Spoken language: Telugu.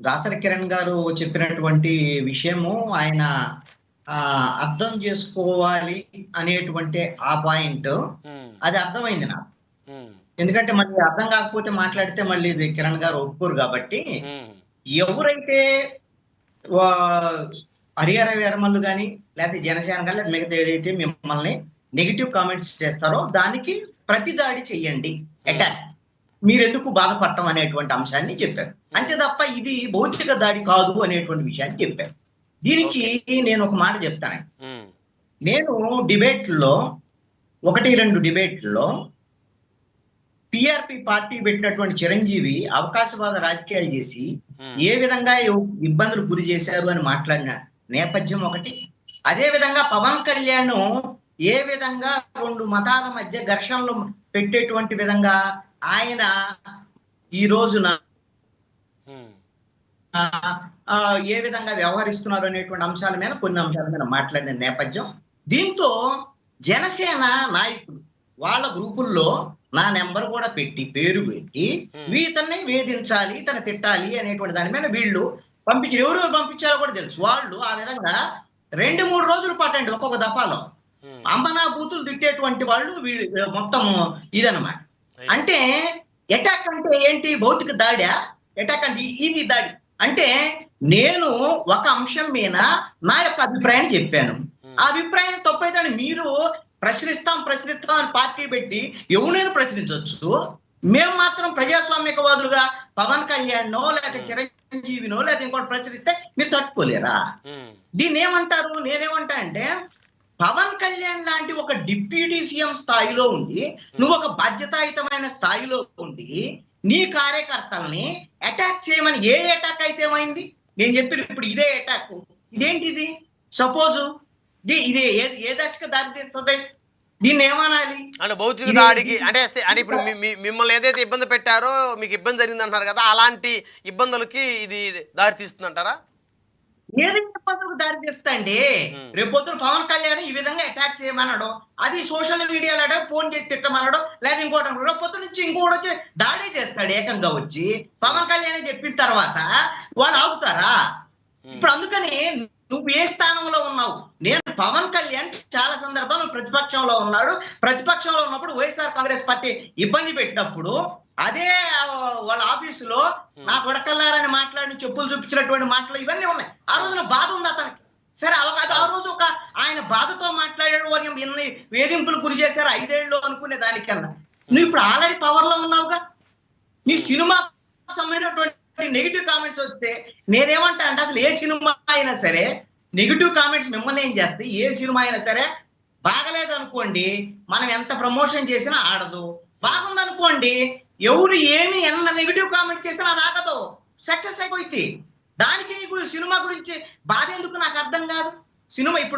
దాసరి కిరణ్ గారు చెప్పినటువంటి విషయము ఆయన అర్థం చేసుకోవాలి అనేటువంటి ఆ పాయింట్ హ్మ్. అది అర్థమైంది నాకు. హ్మ్. ఎందుకంటే మళ్ళీ అర్థం కాకపోతే మాట్లాడితే మళ్ళీ ఇది కిరణ్ గారు ఒప్పుకోరు కాబట్టి, హ్మ్. ఎవరైతే వా హరిహర వీరమల్లు గాని, లేకపోతే జనసేన గాని, లేదా మిగతా ఏదైతే మిమ్మల్ని నెగెటివ్ కామెంట్స్ చేస్తారో దానికి ప్రతిదాడి చెయ్యండి. హ్మ్. అటాక్. మీరెందుకు బాధపడటం అనేటువంటి అంశాన్ని చెప్పారు. అంతే హ్మ్. తప్ప ఇది భౌతిక దాడి కాదు అనేటువంటి విషయాన్ని చెప్పారు. దీనికి ఓకే. నేను ఒక మాట చెప్తానండి. హ్మ్. నేను డిబేట్‌లో 1, 2 డిబేట్‌ల్లో టీఆర్‌పీ పార్టీ పెట్టినటువంటి చిరంజీవి అవకాశవాద రాజకీయాలు చేసి, హ్మ్. ఏ విధంగా ఇబ్బందులకు గురి చేశారు అని మాట్లాడిన నేపథ్యం ఒకటి. అదే విధంగా పవన్ కళ్యాణ్ ఏ విధంగా 2 మతాల మధ్య ఘర్షణలు పెట్టేటువంటి విధంగా ఆయన ఈ రోజున హ్మ్. ఏ విధంగా వ్యవహరిస్తున్నారు అనేటువంటి అంశాల మీద కొన్ని అంశాల మీద మాట్లాడిన నేపథ్యం. దీంతో జనసేన నాయకులు వాళ్ళ గ్రూపుల్లో నా నంబర్ కూడా పెట్టి, పేరు పెట్టి హ్మ్. ఇతన్ని వేధించాలి, ఇతన్ని తిట్టాలి అనేటువంటి దాని మీద వీళ్ళు పంపించారు. ఎవరెవరు పంపించారో కూడా తెలుసు. వాళ్ళు ఆ విధంగా 2, 3 రోజుల పాటండి ఒక్కొక్క దఫాలో. హ్మ్. అంబనా బూతులు తిట్టేటువంటి వాళ్ళు మొత్తం ఇదనమాట. అయ్యో! అంటే అటాక్ అంటే ఏంటి? భౌతిక దాడా? అటాక్ అంటే ఇది దాడి. అంటే నేను ఒక అంశం మీద నా యొక్క అభిప్రాయాన్ని చెప్పాను. ఆ హ్మ్. అభిప్రాయం తప్పైతే మీరు ప్రశ్నిస్తాం అని పార్టీ పెట్టి ఎవరినైనా ప్రశ్నించొచ్చు. మేము మాత్రం ప్రజాస్వామికవాదులుగా పవన్ కళ్యాణ్‌నో, లేకపోతే హ్మ్. చిరంజీవినో, లేకపోతే ఇంకోటి ప్రశ్నిస్తే మీరు తట్టుకోలేరా? హ్మ్. దీన్నేమంటారు? నేనేమంటా అంటే పవన్ కళ్యాణ్ లాంటి ఒక డిప్యూటీ సీఎం స్థాయిలో ఉండి, హ్మ్. నువ్వొక బాధ్యతాయుతమైన స్థాయిలో ఉండి, నీ కార్యకర్తల్ని అటాక్ చేయమని ఏ అటాక్ అయితే ఏమైంది? నేను చెప్పిన ఇప్పుడు ఇదే అటాకు. హ్మ్. ఇదేంటిది? సపోజు ఇది ఏ దశకు దారి తీస్తది? దీన్నేమనాలి? అంటే భౌతిక ఇది దాడికి దీన్ని అంటే ఇప్పుడు మిమ్మల్ని ఏదైతే ఇబ్బంది పెట్టారో మీకు ఇబ్బంది జరిగిందంటున్నారు కదా! అలాంటి ఇబ్బందులకి ఇది దారి తీస్తుందంటారా? ఏది ఇబ్బందులకు దారి తీస్తదండి. హ్మ్. రేపొద్దున పవన్ కళ్యాణ్ ఈ విధంగా అటాక్ చేయమనడం, అది సోషల్ మీడియాలో ఫోన్ చేసి తిట్టమనడం, లేదా ఇంకోటి రేపొద్దు నుంచి ఇంకోడొచ్చి దాడే చేస్తాడు ఏకంగా వచ్చి. హ్మ్. పవన్ కళ్యాణే చెప్పిన తర్వాత వాళ్ళు ఆగుతారా? హ్మ్. ఇప్పుడు అందుకని నువ్వు ఏ స్థానంలో ఉన్నావు? నేను పవన్ కళ్యాణ్ చాలా సందర్భాల్లో ప్రతిపక్షంలో ఉన్నాడు. ప్రతిపక్షంలో ఉన్నప్పుడు వైఎస్ఆర్ కాంగ్రెస్ పార్టీ ఇబ్బంది పెట్టినప్పుడు అదే వాళ్ళ ఆఫీసులో నా హ్మ్. కొడకల్లారని మాట్లాడిన చెప్పులు చూపించినటువంటి మాటలు ఇవన్నీ ఉన్నాయి. ఆ హ్మ్. రోజున బాధ ఉంది అతనికి. సరే ఆ అవును. రోజు ఒక ఆయన బాధతో మాట్లాడాడు అని ఇన్ని వేధింపులకు గురి చేశారు 5 ఏళ్ళు అనుకునే దానికన్నా. నువ్వు హ్మ్. ఇప్పుడు ఆల్రెడీ పవర్‌లో ఉన్నావుగా. నీ హ్మ్. సినిమాకు సంబంధించినటువంటి నెగెటివ్ కామెంట్స్ వస్తే నేనేమంటా అంటే అసలు ఏ సినిమా అయినా సరే నెగెటివ్ కామెంట్స్ మిమ్మల్ని ఏం చేస్తాయి? ఏ సినిమా అయినా సరే బాగలేదనుకోండి, మనం ఎంత ప్రమోషన్ చేసినా ఆడదు. హ్మ్. బాగుందనుకోండి, ఎవరు ఎన్న నెగెటివ్ కామెంట్ చేసినా అది ఆగదు. సక్సెస్ అయిపోయిద్ది. దానికి నీకు సినిమా గురించి బాధెందుకు నాకు అర్థం కాదు. సినిమా ఇప్పుడు